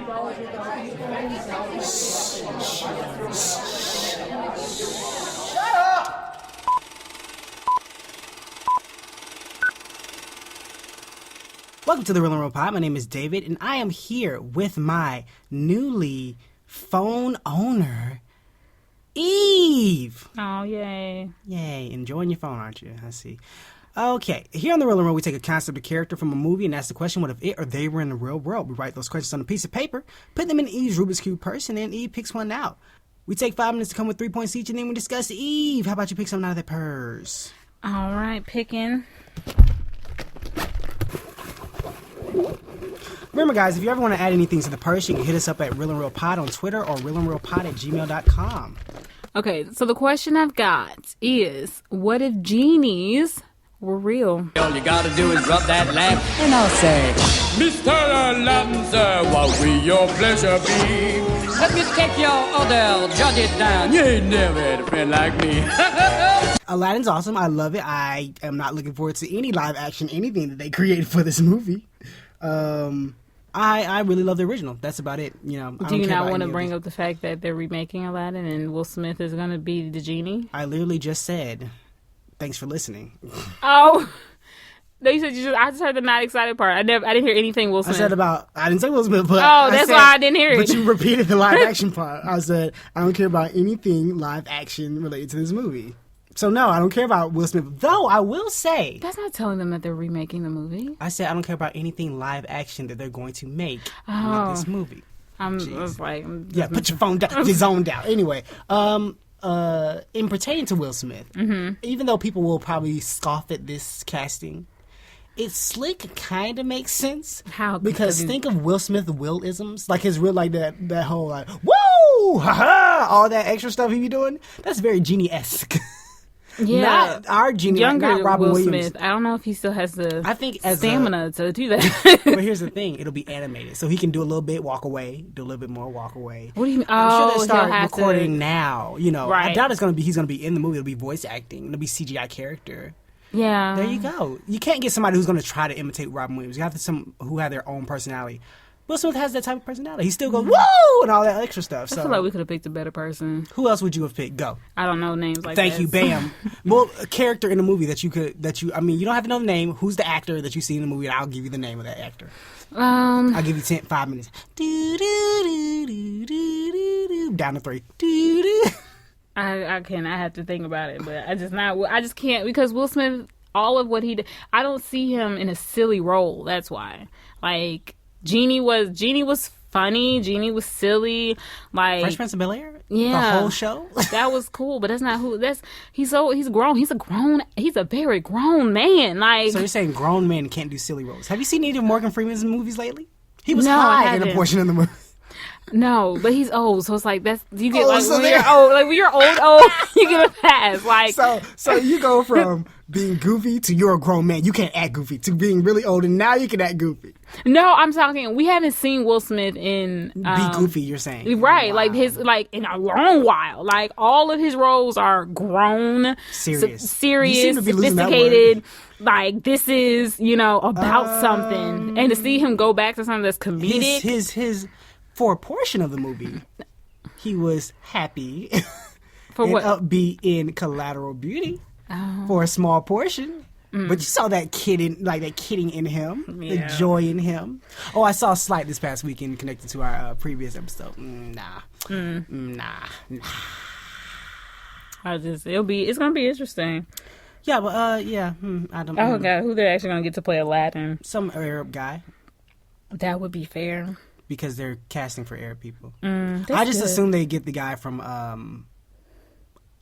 Welcome to the Real and Real Pod. My name is David, and I am here with my newly phone owner, Eve. Oh, yay. Yay. Enjoying your phone, aren't you? I see. Okay. Here on the Real and Real, we take a concept or character from a movie and ask the question, what if it or they were in the real world? We write those questions on a piece of paper, put them in Eve's Rubik's Cube purse, and then Eve picks one out. We take 5 minutes to come with 3 points each, and then we discuss. Eve, how about you pick something out of that purse? All right, picking. Remember, guys, if you ever want to add anything to the purse, you can hit us up at reelinrealpod on Twitter or reelinrealpod@gmail.com. Okay, so the question I've got is, what if genies were real? All you gotta do is rub that lamp, and I'll say, Mr. Aladdin, sir, what will your pleasure be? Let me take your order, jot it down. You ain't never had a friend like me. Aladdin's awesome. I love it. I am not looking forward to any live action, anything that they created for this movie. I really love the original. That's about it. You know. Do you not want to bring up the fact that they're remaking Aladdin and Will Smith is going to be the genie? I literally just said, thanks for listening. Oh, no, you said I just heard the not excited part. I didn't hear anything Will Smith. I didn't say Will Smith, but that's why I didn't hear it. But you repeated the live action part. I said I don't care about anything live action related to this movie. So no, I don't care about Will Smith. Though I will say, that's not telling them that they're remaking the movie. I said I don't care about anything live action that they're going to make with this movie. I was like, put your phone down, your zone down. Anyway, in pertaining to Will Smith, even though people will probably scoff at this casting, it's slick. Kind of makes sense. How? Because think of Will Smith Will-isms, like his real, like that whole like woo, haha, all that extra stuff he be doing. That's very Genie-esque. Yeah, not our Genie, younger not Robin Will Williams. Smith. I don't know if he still has the stamina to do that. But here's the thing: it'll be animated, so he can do a little bit, walk away, do a little bit more, walk away. What do you mean? I'm sure they start recording now. You know, right. I doubt he's gonna be in the movie. It'll be voice acting. It'll be CGI character. Yeah, there you go. You can't get somebody who's gonna try to imitate Robin Williams. You have to who have their own personality. Will Smith has that type of personality. He still goes woo and all that extra stuff. So I feel like we could have picked a better person. Who else would you have picked? Go. I don't know names like that. Thank you, bam. Well, a character in the movie I mean, you don't have to know the name. Who's the actor that you see in the movie? And I'll give you the name of that actor. I'll give you 5 minutes. Do, do, do, do, do, do, down to 3. Do, do. I have to think about it, but I just can't, because Will Smith, all of what he did, I don't see him in a silly role. That's why. Like, Genie was funny. Genie was silly. Like Fresh Prince of Bel-Air? Yeah. The whole show? That was cool, but that's not who he's grown. He's a very grown man. Like, so you're saying grown men can't do silly roles. Have you seen any of Morgan Freeman's movies lately? He was high in a portion of the movie. No, but he's old, so it's like you get when you're old. Like when you're old, you get a pass. Like so you go from being goofy to you're a grown man. You can't act goofy to being really old, and now you can act goofy. No, I'm talking. We haven't seen Will Smith in be goofy. You're saying right? Wow. Like in a long while. Like all of his roles are grown, serious, sophisticated. Like this is about something, and to see him go back to something that's comedic. His for a portion of the movie, he was happy for and what? upbeat in Collateral Beauty for a small portion. But you saw that kidding in him, the joy in him. Oh, I saw Slight this past weekend connected to our previous episode. Nah. It's gonna be interesting. Yeah, but I don't. Oh God, who they're actually gonna get to play Aladdin? Some Arab guy. That would be fair. Because they're casting for Arab people. I just assume they get the guy from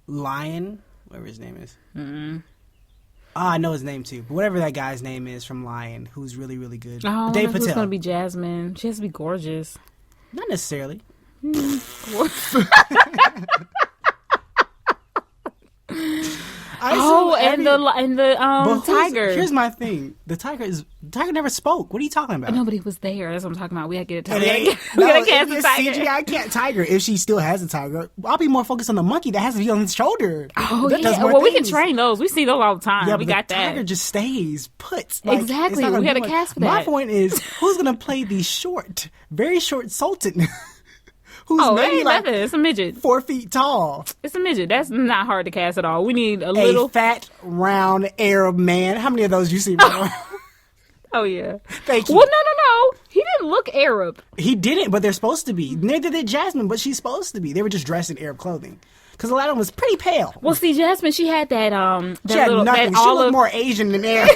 Lion, whatever his name is. I know his name too. But whatever that guy's name is from Lion, who's really, really good. Oh, Dave Patel. Who's going to be Jasmine? She has to be gorgeous. Not necessarily. And the But tiger. Here's my thing: the tiger never spoke. What are you talking about? Nobody was there. That's what I'm talking about. We gotta get a And tiger. it- We no, gotta cast the it's tiger. CGI tiger. If she still has a tiger, I'll be more focused on the monkey that has to be on his shoulder. Oh That does yeah. more Well, we can things. train those. We see those all the time. Yeah, we but got the that. tiger just stays put. Like, Exactly. it's not gonna We do gotta much. cast for My that. point is, who's gonna play the very short sultan? Who's Oh, it maybe ain't like nothing. It's a midget. 4 feet tall, It's a midget. That's not hard to cast at all. We need a a little. fat, round Arab man. How many of those you see? Right Oh yeah. Thank you. Well, no. He didn't look Arab. He didn't, but they're supposed to be. Neither did Jasmine, but she's supposed to be. They were just dressed in Arab clothing. Because Aladdin was pretty pale. Well, see, Jasmine, she had that She had little nothing. that She looked olive. more Asian than Arab.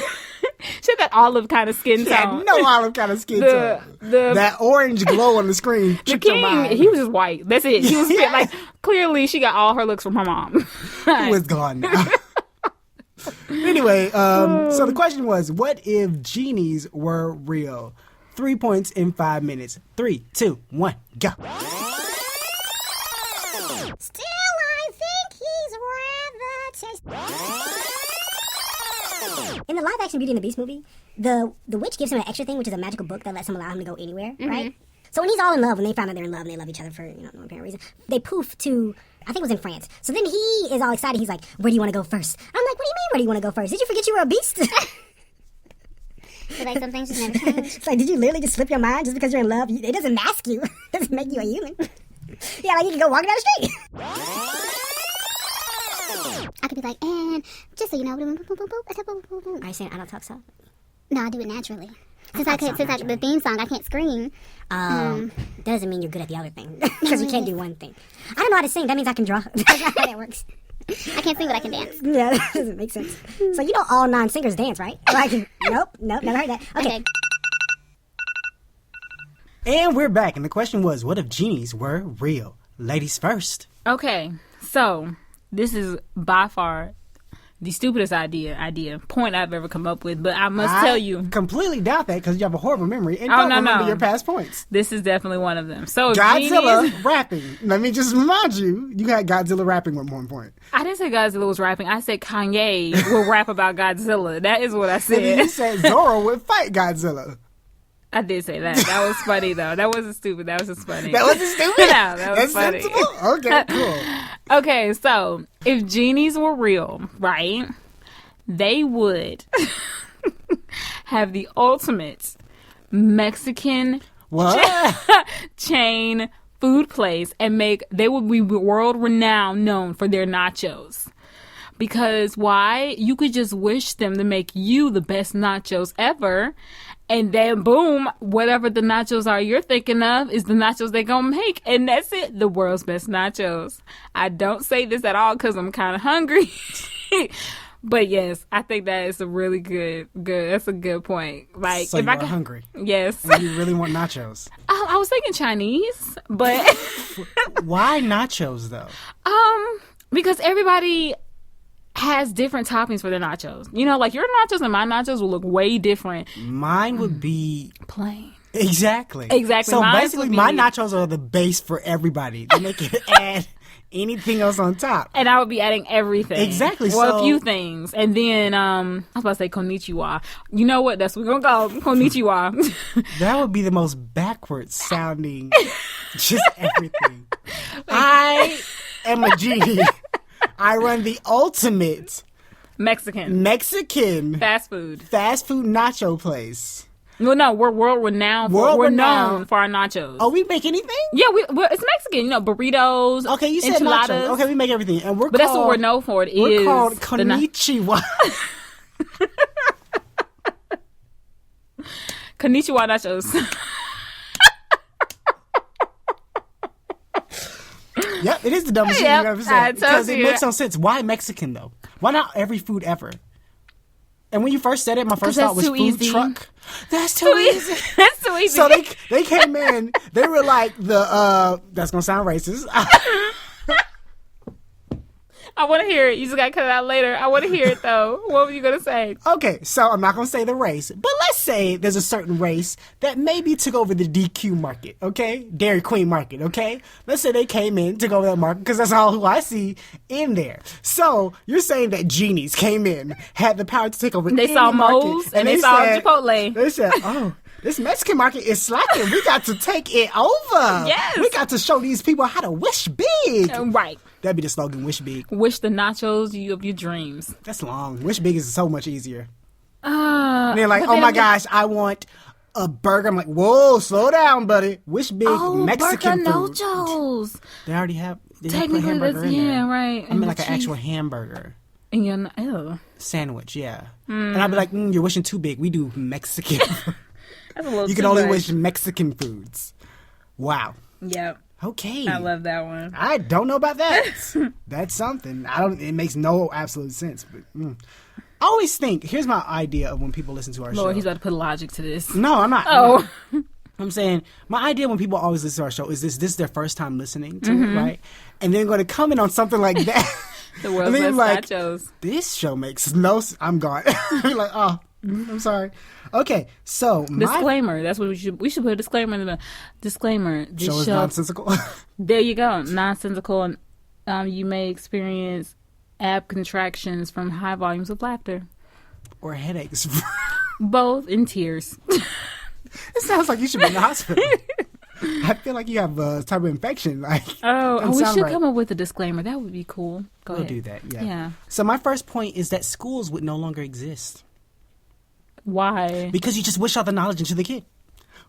She had that olive kind of skin She tone. had no olive kind of skin tone. That orange glow on the screen The tricked your king, mind. he was just white. That's it. He was Yeah. like, clearly she got all her looks from her mom. He was gone now. Anyway, so the question was, what if genies were real? 3 points in 5 minutes. 3, 2, 1, go. Still, I think he's rather tasty. In the live-action Beauty and the Beast movie, the witch gives him an extra thing, which is a magical book that lets him allow him to go anywhere, right? So when he's all in love, when they find out they're in love and they love each other for no apparent reason, they poof to, I think it was in France. So then he is all excited. He's like, "Where do you want to go first?" I'm like, "What do you mean? Where do you want to go first? Did you forget you were a beast?" So like some things just never change. It's like, did you literally just slip your mind just because you're in love? It doesn't mask you. It doesn't make you a human. Yeah, like you can go walking down the street. I could be like, and just so you know, boom, boom, boom, boom, boom, boom, boom, boom. Are you saying I don't talk so? No, I do it naturally. Since talk so the naturally. theme song, I can't scream. That doesn't mean you're good at the other thing. Because you can't do one thing. I don't know how to sing. That means I can draw. That's not how that works. I can't sing, but I can dance. Yeah, that doesn't make sense. So you know all non-singers dance, right? Like, nope, never heard that. Okay. And we're back, and the question was, what if genies were real? Ladies first. Okay, so this is by far the stupidest point I've ever come up with, but I must tell you, completely doubt that because you have a horrible memory and Oh, don't no, remember no. your past points. this is definitely one of them. So Godzilla Genies, rapping. Let me just remind you, you had Godzilla rapping at one point. I didn't say Godzilla was rapping. I said Kanye will rap about Godzilla. That is what I And then you said. said Zoro would fight Godzilla. I did say that. That was funny though. That wasn't stupid. That was just funny. That wasn't stupid? No, that was That's funny. sensible? Okay, cool. Okay, so if genies were real, right, they would have the ultimate Mexican What? chain food place and they would be world renowned known for their nachos. Because why? You could just wish them to make you the best nachos ever. And then boom, whatever the nachos are you're thinking of is the nachos they're gonna make. And that's it. The world's best nachos. I don't say this at all because I'm kind of hungry. But yes, I think that is a really good. That's a good point. Like, So if you I are could, hungry. yes. And you really want nachos. I was thinking Chinese, but Why nachos, though? because everybody has different toppings for their nachos. You know, like your nachos and my nachos will look way different. Mine would be... Plain. Exactly. Mine So would basically, be- my nachos are the base for everybody. Then they can add anything else on top. And I would be adding everything. Exactly, Well, so- a few things. And then, I was about to say konnichiwa. You know what? That's what we're going to call konnichiwa. That would be the most backwards sounding, just everything. I am a genie. I run the ultimate Mexican. Mexican Fast food. nacho place. Well, no, we're world renowned. World We're renowned. known for our nachos. Oh, we make anything? Yeah, it's Mexican. You know, burritos. Okay, you said enchiladas. nachos. Okay, we make everything. And But that's what we're known for. We're called the na- konnichiwa. konnichiwa nachos. Yep, it is the dumbest shit Yep, you've ever I said. told Because it you. makes no sense. Why Mexican, though? Why not every food ever? And when you first said it, my first thought that's was too food easy. truck. That's too easy. That's too easy. So they came in, they were like that's gonna sound racist. I want to hear it. You just got to cut it out later. I want to hear it, though. What were you going to say? Okay, so I'm not going to say the race, but let's say there's a certain race that maybe took over the DQ market, okay? Dairy Queen market, okay? Let's say they came in, took over that market, because that's all who I see in there. So you're saying that Genies came in, had the power to take over They any saw market, Moe's and they saw Chipotle. They said, oh, this Mexican market is slacking. We got to take it over. Yes. We got to show these people how to wish big. Right. That'd be the slogan, wish big. Wish the nachos of your dreams. That's long. Wish big is so much easier. And And they're like, oh my gosh, I want a burger. I'm like, whoa, slow down, buddy. Wish big Mexican burger food. nachos. They already have. They put Technically, hamburger that's, in there. yeah, right. I mean, And like the an actual cheese. hamburger And you're not, ew. sandwich, yeah. And I'd be like, you're wishing too big. We do Mexican. That's a little You can too only much. wish Mexican foods. Wow. Yep. Okay. I love that one. I don't know about that. That's something. It makes no absolute sense. But I always think, here's my idea of when people listen to our Lord, show. he's about to put logic to this. No, I'm not. Oh. I'm saying my idea when people always listen to our show is this is their first time listening to it, right? And they're going to comment on something like that. The world's And then best like, nachos. this show makes no sense. I'm gone. You're like, oh, I'm sorry. Okay, so my Disclaimer. That's what we should put a disclaimer in the disclaimer. This show is nonsensical. There you go. Nonsensical. You may experience ab contractions from high volumes of laughter. Or headaches. Both in tears. It sounds like you should be in the hospital. I feel like you have a type of infection. Like, Oh, doesn't we sound should right. come up with a disclaimer. That would be cool. Go We'll ahead. do that, yeah. Yeah. So my first point is that schools would no longer exist. Why? Because you just wish all the knowledge into the kid.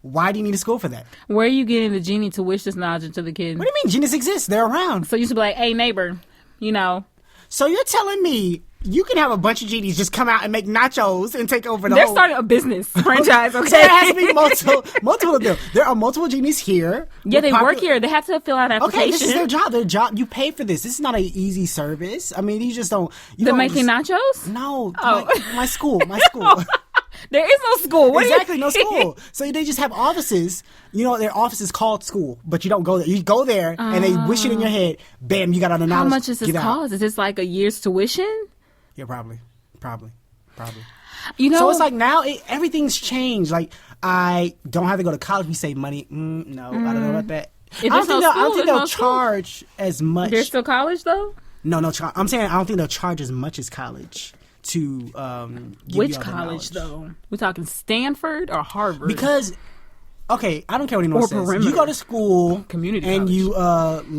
Why do you need a school for that? Where are you getting the genie to wish this knowledge into the kid? What do you mean? Genius exists. They're around. So you should be like, hey, neighbor, you know. So you're telling me you can have a bunch of genies just come out and make nachos and take over the They're whole... starting a business franchise, okay? So there has to be multiple of them. There are multiple genies here. Yeah, they We're work here. They have to fill out an Okay, application. this is their job. Their job. You pay for this. This is not an easy service. I mean, you just don't... They're making nachos? No. Oh. My school. My school. There is no school. What do you Exactly, no mean? school. So they just have offices. You know, their office is called school, but you don't go there. You go there, and they wish it in your head. Bam, you got all the knowledge. How much does this Get out. cost? Is this like a year's tuition? Yeah, probably. You know, So it's like now everything's changed. Like, I don't have to go to college. We save money. No, I don't know about that. If I don't there's no think school, they'll there's no school. charge as much. there's still college though. No. I'm saying I don't think they'll charge as much as college to give Which you all the college knowledge. though? We're talking Stanford or Harvard? Because, okay, I don't care what anyone Or says. perimeter. You go to school, Community and college. you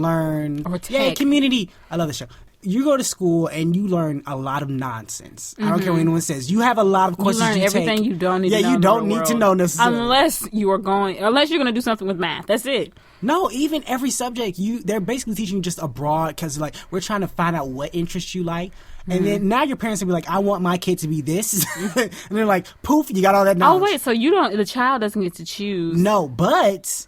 learn. Or Yeah, tech. community. I love the show. You go to school and you learn a lot of nonsense. I don't care what anyone says. You have a lot of you questions learn you everything take. you don't need Yeah, to know. you in the don't real need world. to know necessarily. unless you're going to do something with math. That's it. No, even every subject, they're basically teaching you just abroad because like we're trying to find out what interests you like. And Mm-hmm. then now your parents will be like, I want my kid to be this. And they're like, poof, you got all that Oh knowledge. wait, so the child doesn't get to choose. No, but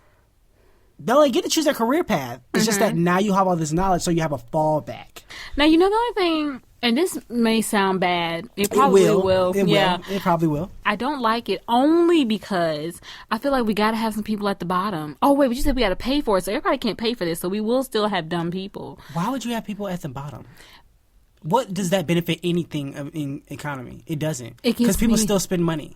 they only get to choose their career path. It's just Mm-hmm. that now you have all this knowledge, so you have a fallback. Now you know the only thing, and this may sound bad. It probably will. It Yeah. will. It probably will. I don't like it only because I feel like we got to have some people at the bottom. Oh, wait, but you said we got to pay for it, so everybody can't pay for this, so we will still have dumb people. Why would you have people at the bottom? What does that benefit anything in economy? It doesn't. It gives Because people me- still spend money.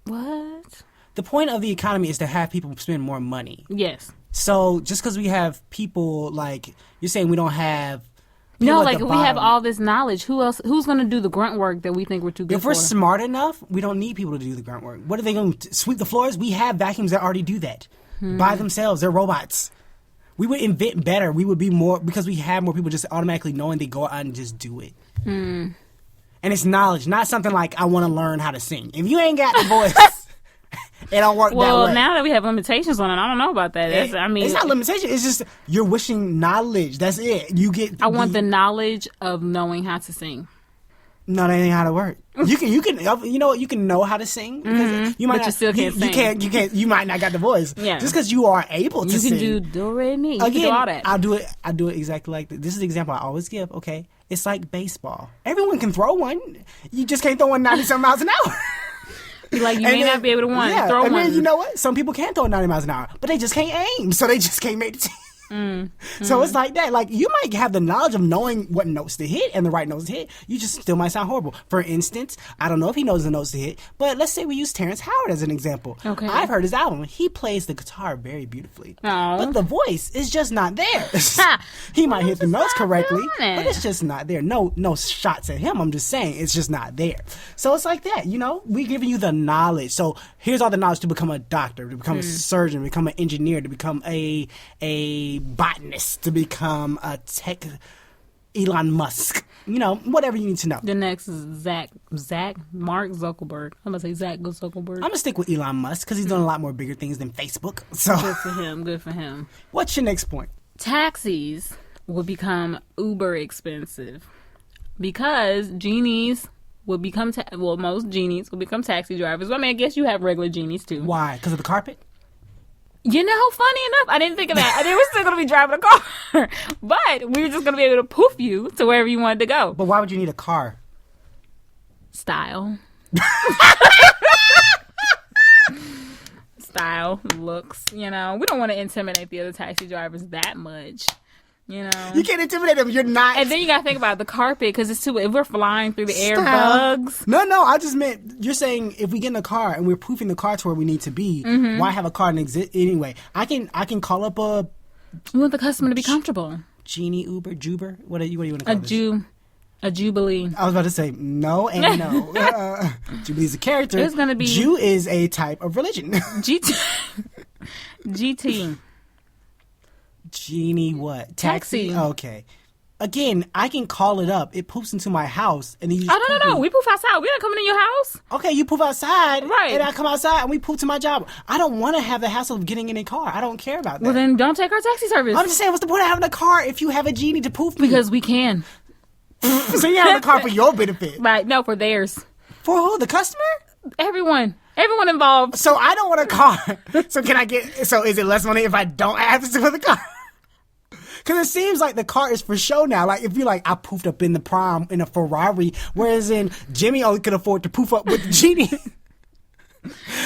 What? The point of the economy is to have people spend more money. Yes. So just because we have people like you're saying we don't have people No, at like the if we have bottom. all this knowledge, who's going to do the grunt work that we think we're too good If we're for? smart enough, we don't need people to do the grunt work. What are they going to sweep the floors? We have vacuums that already do that by themselves. They're robots. We would invent better. We would be more because we have more people just automatically knowing they go out and just do it. And it's knowledge, not something like I want to learn how to sing. If you ain't got the voice, it don't work Well, that way. now that we have limitations on it, I don't know about that. That's, I mean, it's not limitation. It's just you're wishing knowledge. That's it. You get. I want the knowledge of knowing how to sing. No, that ain't how to work. You can, you know what? You can know how to sing. Because you might But you not, still can't sing. You can't. You might not got the voice. Yeah. Just because you are able to You sing. can do do re mi. You can Again, do all that. I do it exactly like this. This is the example I always give. Okay, it's like baseball. Everyone can throw one. You just can't throw one 90-some miles an hour. Like you And may then- not be able to yeah, throw and one. then you know what? Some people can throw 90 miles an hour, but they just can't aim, so they just can't make the team. So it's like that. Like, you might have the knowledge of knowing what notes to hit and the right notes to hit. You just still might sound horrible. For instance, I don't know if he knows the notes to hit, but let's say we use Terrence Howard as an example. Okay. I've heard his album. He plays the guitar very beautifully. Aw. But the voice is just not there. He might hit the notes correctly, doing it. but it's just not there. No shots at him. I'm just saying it's just not there. So it's like that, we're giving you the knowledge. So here's all the knowledge to become a doctor, to become a surgeon, to become an engineer, to become a botanist, to become a tech Elon Musk. Whatever you need to know. The next is Mark Zuckerberg. I'm going to say Zach Zuckerberg. I'm going to stick with Elon Musk because he's doing a lot more bigger things than Facebook. So Good for him. What's your next point? Taxis will become uber expensive because Genies will become, most Genies will become taxi drivers. Well, I mean, I guess you have regular Genies too. Why? Because of the carpet? Funny enough, I didn't think of that. I think we're still going to be driving a car. But we're just going to be able to poof you to wherever you wanted to go. But why would you need a car? Style. Style, looks, We don't want to intimidate the other taxi drivers that much. You can't intimidate them. You're not. And then you got to think about the carpet because it's too. If we're flying through the air, Style. bugs. No, I just meant you're saying if we get in a car and we're poofing the car to where we need to be, why have a car and exist anyway? I can call up a. We want the customer to be comfortable. Genie, Uber, Juber. What do you want to call this? A Jubilee. I was about to say no and no. Jubilee's a character. It's gonna be Jew is a type of religion. GT. Genie what? Taxi. Okay. Again, I can call it up. It poops into my house, and then you just No. We poof outside. We're not coming in your house. Okay, you poof outside, Right? And I come outside, and we poof to my job. I don't want to have the hassle of getting in a car. I don't care about that. Well, then don't take our taxi service. I'm just saying, what's the point of having a car if you have a genie to poof me? Because we can. So you have a car for your benefit. Right? No, for theirs. For who? The customer? Everyone involved. So I don't want a car. So is it less money if I don't have to sit with a car? Because it seems like the car is for show now. Like, if you're like, I poofed up in the prom in a Ferrari, whereas in Jimmy only could afford to poof up with the genie.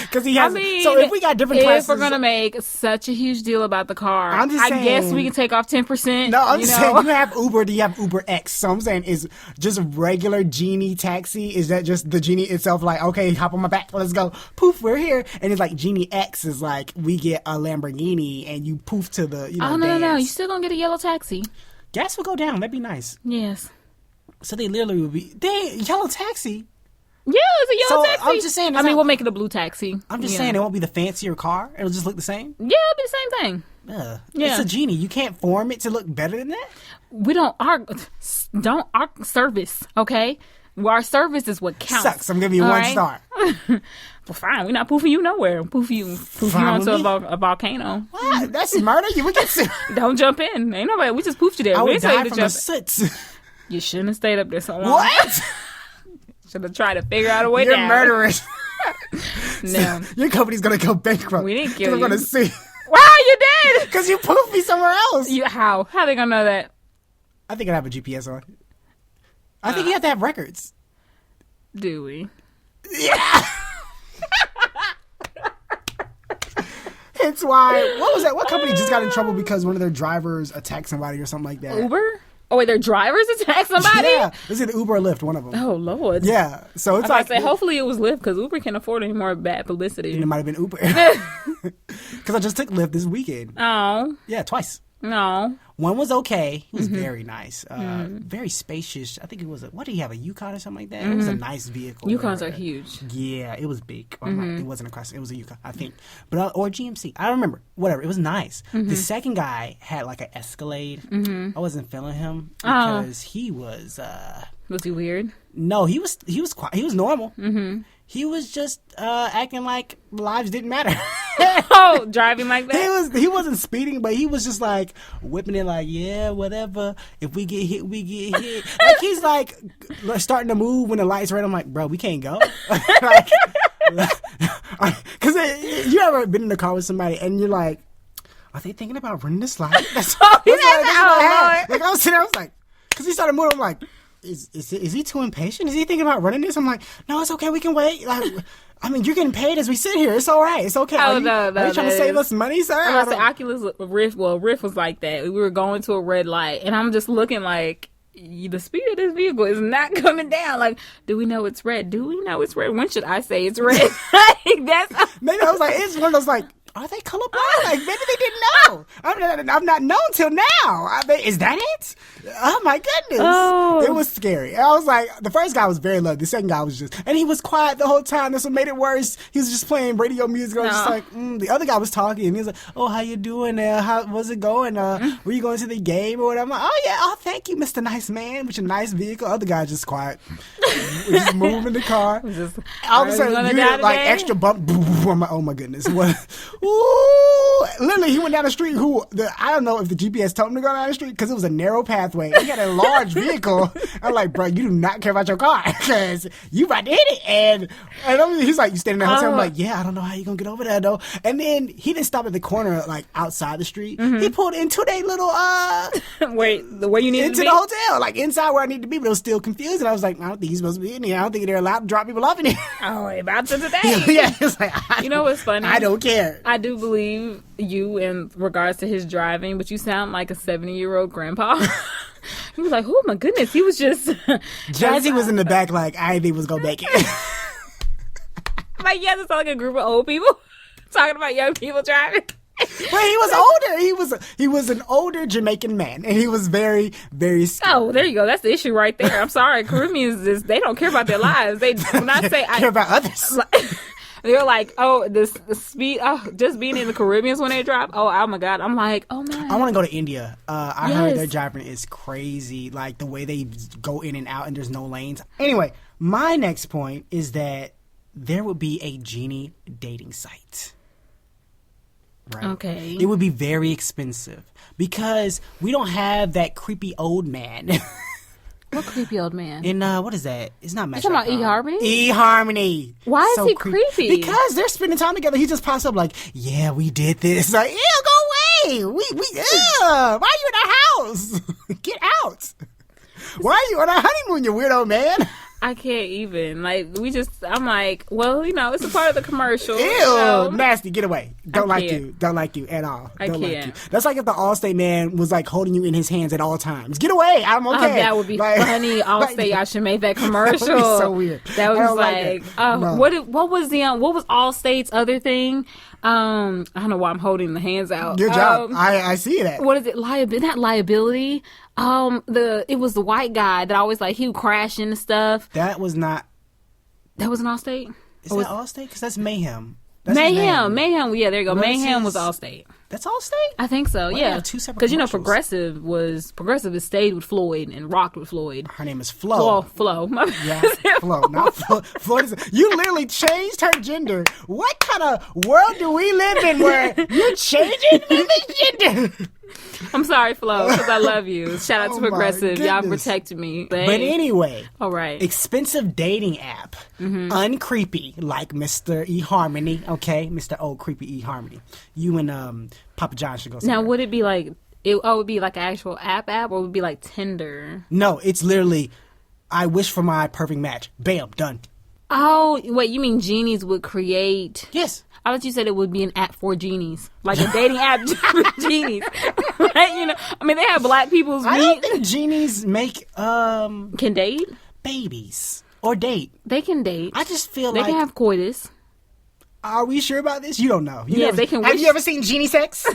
Because he has. So if we got different classes. If we're gonna make such a huge deal about the car, I'm just saying, I guess we can take off 10%. No, I'm just saying, you have Uber. Do you have Uber X? So I'm saying, is just regular Genie taxi? Is that just the Genie itself? Like, okay, hop on my back, let's go. Poof, we're here. And it's like Genie X is like we get a Lamborghini and you poof to the no, you still gonna get a yellow taxi. Gas will go down. That'd be nice. Yes. So they literally would be yellow taxi. Yeah, it's a yellow taxi. I'm just saying. we'll make it a blue taxi. I'm just saying it won't be the fancier car. It'll just look the same. Yeah, it'll be the same thing. Yeah. It's a Genie. You can't form it to look better than that. We don't our service, okay? Well, our service is what counts. Sucks. I'm giving you 1 star. Well, fine. We're not poofing you nowhere. Poof you onto a volcano. What? That's murder. You would get sued. Don't jump in. Ain't nobody. We just poofed you there. I We would didn't tell die you to from the jump. soot. You shouldn't have stayed up there so long. What? Should have tried to figure out a way You're down. murderers. No. Your company's gonna go bankrupt. We didn't kill you. I'm gonna sue. Wow, you did. Because you poofed me somewhere else. How? How they gonna know that? I think I have a GPS on. I think you have to have records. Do we? Yeah. Hence why. What was that? What company just got in trouble because one of their drivers attacked somebody or something like that? Uber? Oh wait, their drivers attacked somebody? Yeah, it's either Uber or Lyft, one of them. Oh Lord. Yeah, so it's I like say, hopefully it was Lyft because Uber can't afford any more bad publicity. It might have been Uber because I just took Lyft this weekend. Oh Yeah, twice. no. One was okay. He was very nice, very spacious. I think it was what do you have, a Yukon or something like that? It was a nice vehicle. Yukons are huge. Yeah, it was big. It wasn't a class. It was a Yukon, I think, but or GMC. I don't remember. Whatever. It was nice. The second guy had like an Escalade. I wasn't feeling him because he was. Was he weird? No, he was quiet. He was normal. He was just acting like lives didn't matter. Oh, driving like that? He wasn't speeding, but he was just like whipping it like, yeah, whatever. If we get hit, we get hit. Like he's like starting to move when the lights red. I'm like, bro, we can't go. Like, because you ever been in the car with somebody and you're like, are they thinking about running this light? That's Oh, like I was sitting there, I was like, because he started moving, I'm like, is he too impatient? Is he thinking about running this? I'm like, no, it's okay. We can wait. Like, I mean, you're getting paid as we sit here. It's all right. It's okay. Are you trying to save us money, sir? I say Oculus Rift. Well, Rift was like that. We were going to a red light, and I'm just looking like the speed of this vehicle is not coming down. Like, do we know it's red? Do we know it's red? When should I say it's red? Like, that's maybe I was like, it's one of those like, are they colorblind? Like, maybe they didn't know. I've not known till now. I mean, is that it? Oh, my goodness. Oh. It was scary. I was like, the first guy was very low. The second guy was just, and he was quiet the whole time. That's what made it worse. He was just playing radio music. I was just like, The other guy was talking, and he was like, oh, how you doing? How was it going? Were you going to the game or whatever? I'm like, oh, yeah. Oh, thank you, Mr. Nice Man, with your nice vehicle. Other guy just quiet. Just moving the car. All of a sudden, you hear like extra bump. I'm like, oh, my goodness. What? Ooh, literally, he went down the street. I don't know if the GPS told him to go down the street because it was a narrow pathway. He had a large vehicle. I'm like, bro, you do not care about your car because you about to hit it. And he's like, you standing in the hotel. I'm like, yeah, I don't know how you gonna get over there though. And then he didn't stop at the corner, like outside the street. He pulled into their little wait, the way you need into to be? the hotel, like inside where I need to be, but it was still confused. And I was like, I don't think he's supposed to be in here. I don't think they're allowed to drop people off in here. Oh, about to today. Yeah, it's like, you know what's funny? I don't care. I do believe you in regards to his driving, but you sound like a 70-year-old grandpa. He was like, oh my goodness, he was just Jazzy was in the back like, I didn't think was gonna make it. Like, yeah, it's like a group of old people talking about young people driving. But he was older. He was an older Jamaican man, and he was very, very scared. Oh, there you go. That's the issue right there. I'm sorry, Caribbeans they don't care about their lives. They when I say care about others. They're like, oh, the speed, just being in the Caribbeans when they drive. Oh my God. I'm like, oh man. I want to go to India. I heard their driving is crazy. Like the way they go in and out and there's no lanes. Anyway, my next point is that there would be a Genie dating site. Right. Okay. It would be very expensive because we don't have that creepy old man. What creepy old man? And what is that? It's not Match. You talking about eHarmony? eHarmony. Why is he creepy? Because they're spending time together. He just pops up like, yeah, we did this. Like, ew, go away. Why are you in our house? Get out. Why are you on a honeymoon, you weirdo man? I can't even. Like, I'm like, well, it's a part of the commercial. Ew, nasty. Get away. Don't like you at all. I don't can't. Like you. That's like if the Allstate man was like holding you in his hands at all times. Get away. I'm okay. Oh, that would be funny. Allstate, I should make that commercial. That would be so weird. That was No. What was Allstate's other thing? I don't know why I'm holding the hands out. Good job. I see that. What is it? Not liability. It was the white guy that always he would crash into stuff. That was not. That was an Allstate. Is that Allstate? Because that's Mayhem. That's Mayhem. Yeah, there you go. What Mayhem was Allstate. That's Allstate? I think so. Why yeah, they have two separate because commercials? Progressive has stayed with Floyd and rocked with Floyd. Her name is Flo. Flo. Yeah, Flo, not Flo. You literally changed her gender. What kind of world do we live in where you're changing women's gender? I'm sorry, Flo, because I love you. Shout out to Progressive. Y'all goodness. protected me. But anyway. All right. Expensive dating app. Uncreepy, like Mr. eHarmony. Okay? Mr. Old Creepy eHarmony. You and Papa John should go somewhere. Now, would it be like, it would be like an actual app, or would it be like Tinder? No, it's literally, I wish for my perfect match. Bam, done. Oh, wait, you mean Genies would create? Yes. I thought you said it would be an app for Genies, like a dating app for Genies. Right? I mean, they have black people's. I don't think Genies make can date babies or date. They can date. I just feel they can have coitus. Are we sure about this? You don't know. They can. Have you ever seen Genie sex?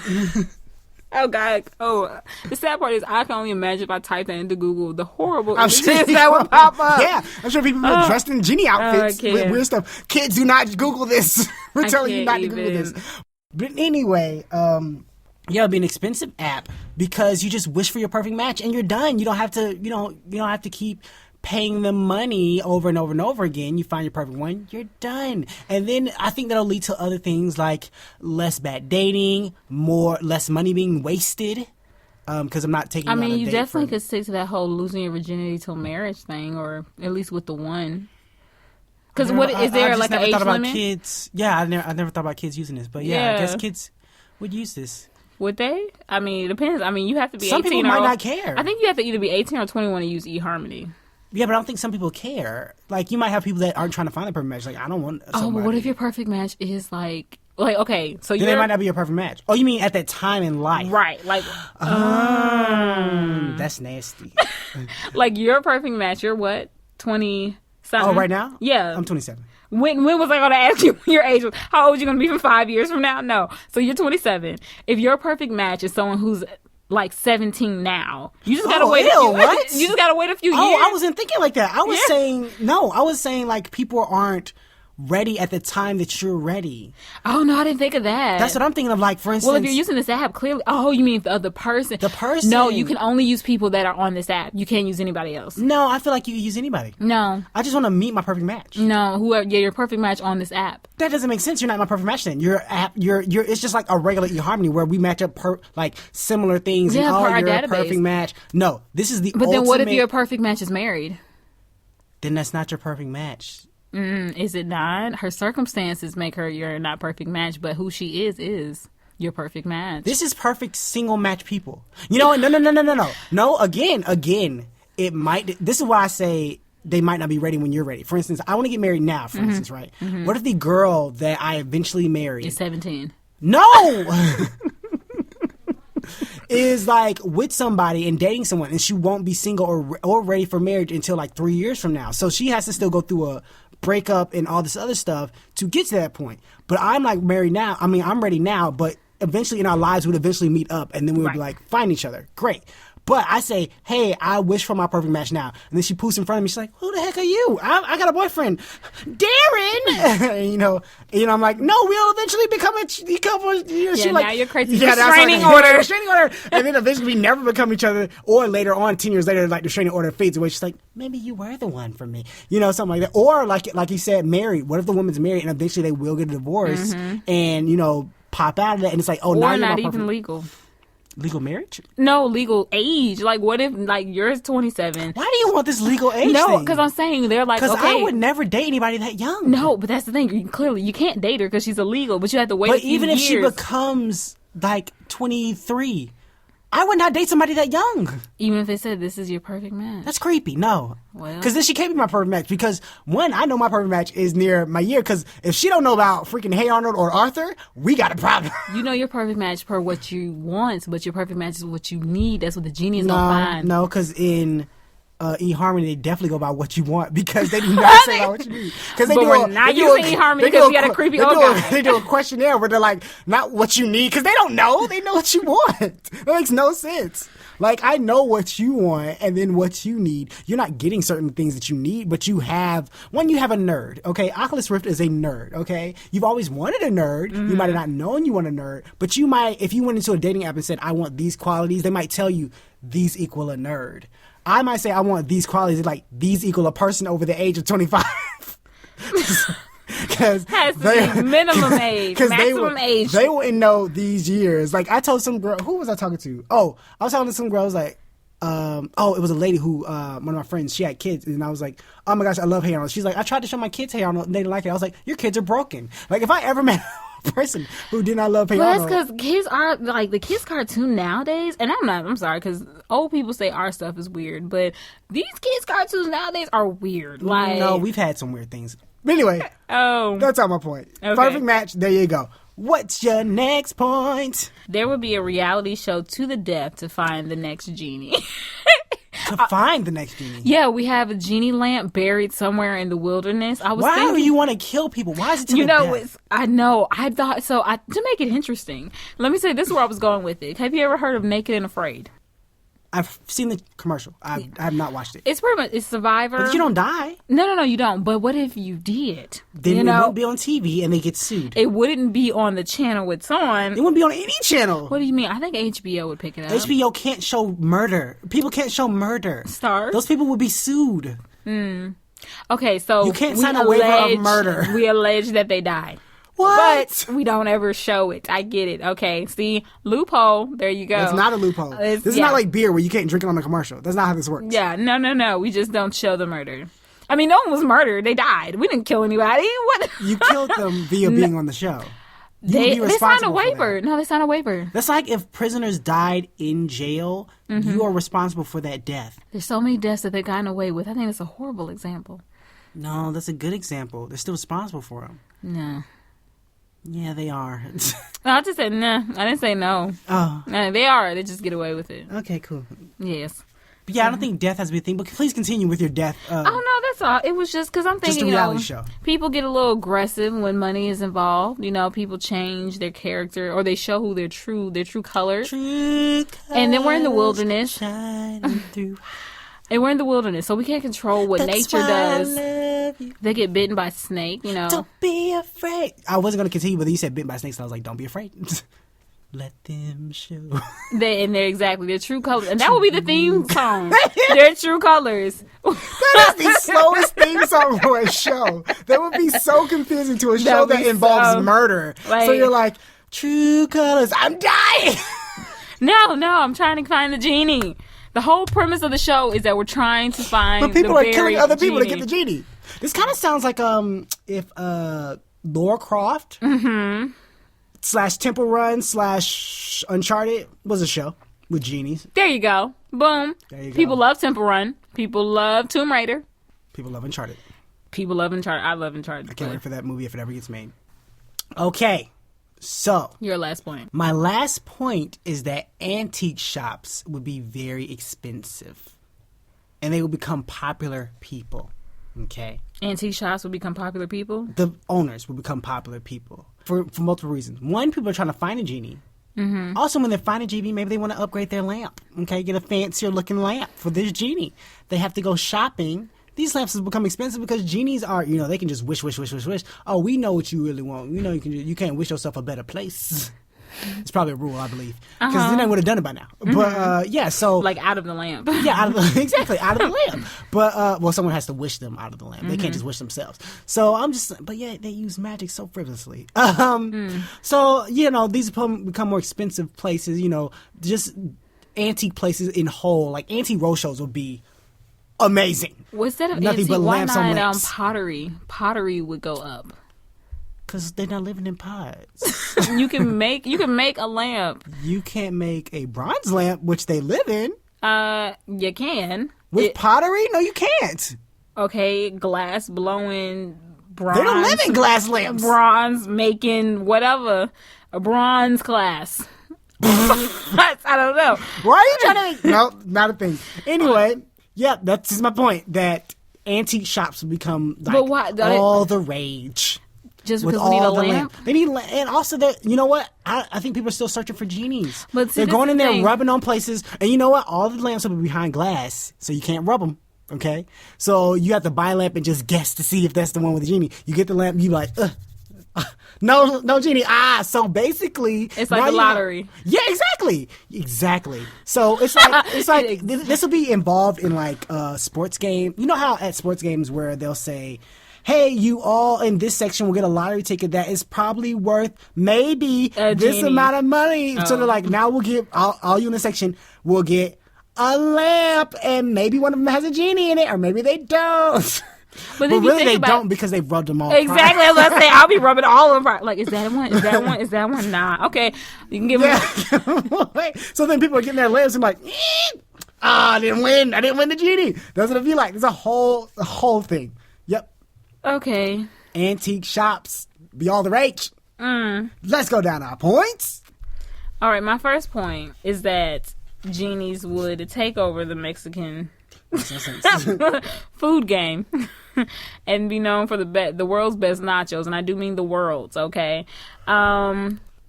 Oh God! Oh, the sad part is I can only imagine if I type that into Google the horrible images that would pop up. Yeah, I'm sure people are dressed in Genie outfits with weird stuff. Kids, do not Google this. We're telling you not to Google this. But anyway, it'd be an expensive app because you just wish for your perfect match and you're done. You don't have to. You don't have to keep paying them money over and over and over again. You find your perfect one, you're done. And then I think that'll lead to other things like less bad dating, less money being wasted. Because I'm not taking. I mean, you definitely could stick to that whole losing your virginity till marriage thing, or at least with the one. Because what is there like an age limit? Kids. Yeah, I never thought about kids using this, but yeah, I guess kids would use this. Would they? I mean, it depends. I mean, you have to be 18. Some people might not care. I think you have to either be 18 or 21 to use eHarmony. Yeah, but I don't think some people care. Like, you might have people that aren't trying to find a perfect match. Like, I don't want somebody. Oh, but what if your perfect match is like okay, so then you're... they might not be a perfect match. Oh, you mean at that time in life? Right, like... That's nasty. Like, your perfect match, you're what? 20-something? Oh, right now? Yeah. I'm 27. When was I going to ask you your age? How old are you going to be from 5 years from now? No. So you're 27. If your perfect match is someone who's like 17 now, you just gotta wait. What? You just gotta wait a few years. Oh, I wasn't thinking like that. I was saying no. I was saying like people aren't ready at the time that you're ready. Oh no, I didn't think of that. That's what I'm thinking of. Like, for instance, well, if you're using this app, clearly. Oh, you mean the other person? The person. No, you can only use people that are on this app. You can't use anybody else. No, I feel like you can use anybody. No, I just want to meet my perfect match. no, whoever. Yeah, your perfect match on this app. That doesn't make sense. You're not my perfect match then. Your app. You're. It's just like a regular eHarmony where we match up like similar things. Yeah, and for our you're a database. perfect match. No, this is the. But then, what if your perfect match is married? Then that's not your perfect match. Is it not? Her circumstances make her your not perfect match, but who she is your perfect match. This is perfect single match people. You know what? No. No, again, it might. This is why I say they might not be ready when you're ready. For instance, I want to get married now, for instance, right? What if the girl that I eventually marry is 17? No! is like with somebody and dating someone, and she won't be single or ready for marriage until like 3 years from now. So she has to still go through a breakup and all this other stuff to get to that point. But I'm like married now. I mean, I'm ready now, but eventually in our lives we'd eventually meet up, and then we would be like find each other. Great. But I say, hey, I wish for my perfect match now. And then she poofs in front of me. She's like, who the heck are you? I got a boyfriend. Darren! and, you know, I'm like, no, we'll eventually become a couple. Yeah, she now like, you're crazy. Yeah, Restraining order. Restraining order. And then eventually we never become each other. Or later on, 10 years later, like the restraining order fades away. She's like, maybe you were the one for me. You know, something like that. Or like you said, married. What if the woman's married and eventually they will get a divorce and, you know, pop out of that, and it's like, oh, now or you're not my even perfect. legal. Legal marriage? No, legal age. Like, what if, like, you're 27? Why do you want this legal age No, thing? because I'm saying they're like, Because okay. I would never date anybody that young. No, but that's the thing. Clearly, you can't date her because she's illegal, but you have to wait a But few even if she years. becomes, like, 23, I would not date somebody that young. Even if they said this is your perfect match. That's creepy. No. Well. Because then she can't be my perfect match. Because, one, I know my perfect match is near my year. Because if she don't know about freaking Hey Arnold or Arthur, we got a problem. You know your perfect match per what you want, but your perfect match is what you need. That's what the genie is going to find. No, because in eHarmony, they definitely go by what you want, because they do not say about what you need. Because they But do we're not using eHarmony because we got a creepy old guy. They do a questionnaire where they're like, not what you need, because they don't know. They know what you want. That makes no sense. Like, I know what you want and then what you need. You're not getting certain things that you need, but you have a nerd, okay? Oculus Rift is a nerd, okay? You've always wanted a nerd. You might have not known you want a nerd, but you might, if you went into a dating app and said, I want these qualities, they might tell you, these equal a nerd. I might say, I want these qualities, like, these equal a person over the age of 25. Has to be minimum age, maximum age. They wouldn't know these years. Like, I told some girl, who was I talking to? Oh, I was talking to some girl. I was like, it was a lady who, one of my friends, she had kids, and I was like, oh my gosh, I love Hey Arnold. She's like, I tried to show my kids Hey Arnold, and they didn't like it. I was like, your kids are broken. Like, if I ever met a person who did not love Hey Arnold. Well, that's because kids are, like, the kids' cartoon nowadays, and I'm sorry, because old people say our stuff is weird, but these kids' cartoons nowadays are weird. Like, no, we've had some weird things. But anyway, that's not my point. Okay. Perfect match, there you go. What's your next point? There would be a reality show to the death to find the next genie. To find the next genie. Yeah, we have a genie lamp buried somewhere in the wilderness. I was Why thinking, do you want to kill people? Why is it to you the know, death? I know. I thought so. To make it interesting, let me say this is where I was going with it. Have you ever heard of Naked and Afraid? I've seen the commercial. I have not watched it. It's pretty much it's Survivor. But you don't die. No, you don't. But what if you did? Then you it know, won't be on TV and they get sued. it wouldn't be on the channel it's on. It wouldn't be on any channel. What do you mean? I think HBO would pick it up. HBO can't show murder. People can't show murder. Stars? Those people would be sued. Okay, so You can't we sign a waiver of murder. We allege that they died. What? But we don't ever show it. I get it. Okay, see, loophole. There you go. That's not a loophole. This is not like beer where you can't drink it on the commercial. That's not how this works. Yeah, no. We just don't show the murder. I mean, no one was murdered. They died. We didn't kill anybody. What? You killed them via being on the show. They signed a waiver. No, they signed a waiver. That's like if prisoners died in jail, you are responsible for that death. There's so many deaths that they've gotten away with. I think that's a horrible example. No, that's a good example. They're still responsible for them. No. Yeah, they are. No, I just said nah. I didn't say no. Oh. No, they are. They just get away with it. Okay, cool. Yes. But yeah, I don't think death has to be a thing, but please continue with your death. Oh, no, that's all. It was just because I'm thinking, just a reality show. People get a little aggressive when money is involved. You know, people change their character or they show who their true colors. And then we're in the wilderness. Shining through. And we're in the wilderness, so we can't control what nature does. They get bitten by a snake, you know. Don't be afraid. I wasn't going to continue, but then you said bitten by snakes, so I was like, don't be afraid. Let them show. Their true colors. And that will be the theme song. Their true colors. That is the slowest theme song for a show. That would be so confusing to a show that involves murder. So you're like, true colors. I'm dying. No, I'm trying to find the genie. The whole premise of the show is that we're trying to find but people the are killing other people genie. to get the genie. This kind of sounds like if Lara Croft / Temple Run / Uncharted was a show with genies. There you go. Boom. There you go. People love Temple Run. People love Tomb Raider. People love Uncharted. People love Uncharted. I love Uncharted. I can't wait for that movie if it ever gets made. Okay. So, your last point. My last point is that antique shops would be very expensive. And they will become popular people. Okay? Antique shops will become popular people? The owners will become popular people. For multiple reasons. One, people are trying to find a genie. Mm-hmm. Also, when they find a genie, maybe they want to upgrade their lamp. Okay? Get a fancier looking lamp for this genie. They have to go shopping. These lamps have become expensive because genies are, they can just wish. Oh, we know what you really want. We know you can't wish yourself a better place. It's probably a rule, I believe. Because then they would have done it by now. Mm-hmm. But, so. Like out of the lamp. Yeah, exactly, out of the lamp. But, someone has to wish them out of the lamp. They can't just wish themselves. So but yeah, they use magic so frivolously. So, these become more expensive places, just antique places in whole. Like, antique roadshows would be amazing. Well, instead of nothing antique, but lamps why on not lamps. pottery? Pottery would go up. Because they're not living in pots. You can make a lamp. You can't make a bronze lamp, which they live in. You can. With pottery? No, you can't. Okay, glass blowing bronze. They don't live in glass lamps. Bronze making whatever. A bronze class. I don't know. Why are you trying to... No, not a thing. Anyway... Yeah, that's just my point. That antique shops will become all the rage. Just because we need a lamp? They need, and also you know what? I think people are still searching for genies. But see, they're going in there rubbing on places, and you know what? All the lamps will be behind glass, so you can't rub them. Okay, so you have to buy a lamp and just guess to see if that's the one with the genie. You get the lamp, you like, no genie. So basically, it's like a lottery. Yeah, exactly. So it's like this will be involved in like sports game. You know how at sports games where they'll say, "Hey, you all in this section will get a lottery ticket that is probably worth maybe this amount of money." So they're like, "Now we'll get all you in this section will get a lamp, and maybe one of them has a genie in it, or maybe they don't." But really, they don't because they've rubbed them all. Exactly. I was about to say, I'll be rubbing all of them. Like, is that one? Is that one? Is that one? Nah. Okay. You can give me. So then people are getting their lamps and like, I didn't win. I didn't win the genie. That's what it'd be like. It's a whole thing. Yep. Okay. Antique shops be all the rage. Let's go down our points. All right. My first point is that genies would take over the Mexican food game and be known for the world's best nachos, and I do mean the world's. Okay,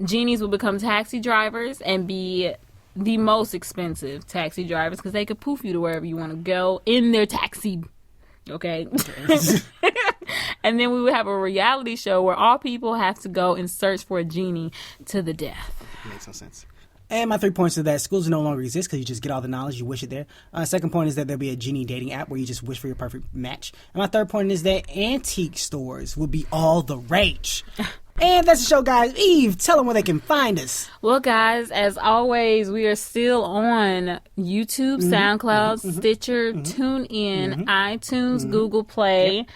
genies will become taxi drivers and be the most expensive taxi drivers because they could poof you to wherever you want to go in their taxi. Okay. And then we would have a reality show where all people have to go and search for a genie to the death. Makes no sense. And my 3 points is that schools no longer exist because you just get all the knowledge, you wish it there. Second point is that there'll be a genie dating app where you just wish for your perfect match. And my third point is that antique stores will be all the rage. And that's the show, guys. Eve, tell them where they can find us. Well, guys, as always, we are still on YouTube, SoundCloud, Stitcher, TuneIn, iTunes, Google Play. Yep.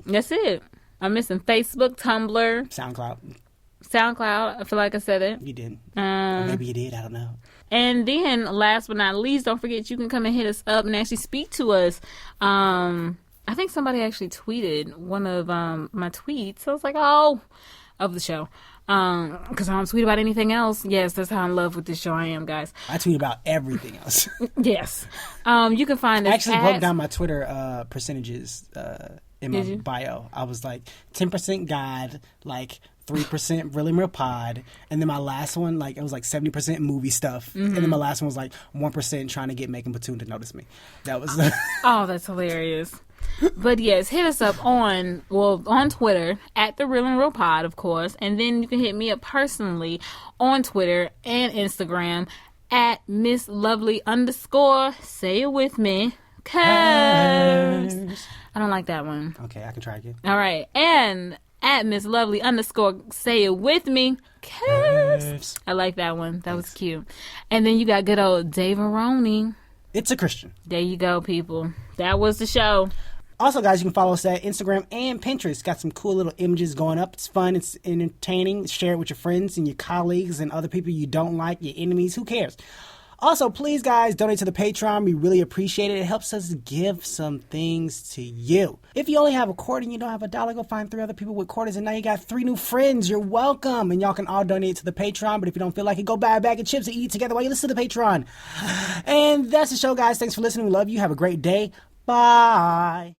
That's it. I'm missing Facebook, Tumblr. SoundCloud. I feel like I said it. You didn't. Or maybe you did. I don't know. And then, last but not least, don't forget you can come and hit us up and actually speak to us. I think somebody actually tweeted one of my tweets. So I was like, of the show. Because I don't tweet about anything else. Yes, that's how in love with this show I am, guys. I tweet about everything else. Yes. You can find us. I actually broke down my Twitter percentages in my bio. I was like 10% God, like 3% Really Real Pod, and then my last one, like it was like 70% movie stuff, and then my last one was like 1% trying to get Megan Platoon to notice me. That was oh, that's hilarious. But yes, hit us up on Twitter at the Real and Real Pod, of course, and then you can hit me up personally on Twitter and Instagram at Miss Lovely _ say it with me, cause I don't like that one. Okay, I can try again. All right, and at Miss Lovely _ say it with me, cause I like that one. That was cute. And then you got good old Dave Aroni. It's a Christian. There you go, people. That was the show. Also, guys, you can follow us at Instagram and Pinterest. Got some cool little images going up. It's fun. It's entertaining. Share it with your friends and your colleagues and other people you don't like, your enemies. Who cares? Also, please, guys, donate to the Patreon. We really appreciate it. It helps us give some things to you. If you only have a quarter and you don't have $1, go find 3 other people with quarters, and now you got 3 new friends. You're welcome. And y'all can all donate to the Patreon, but if you don't feel like it, go buy a bag of chips and eat it together while you listen to the Patreon. And that's the show, guys. Thanks for listening. We love you. Have a great day. Bye.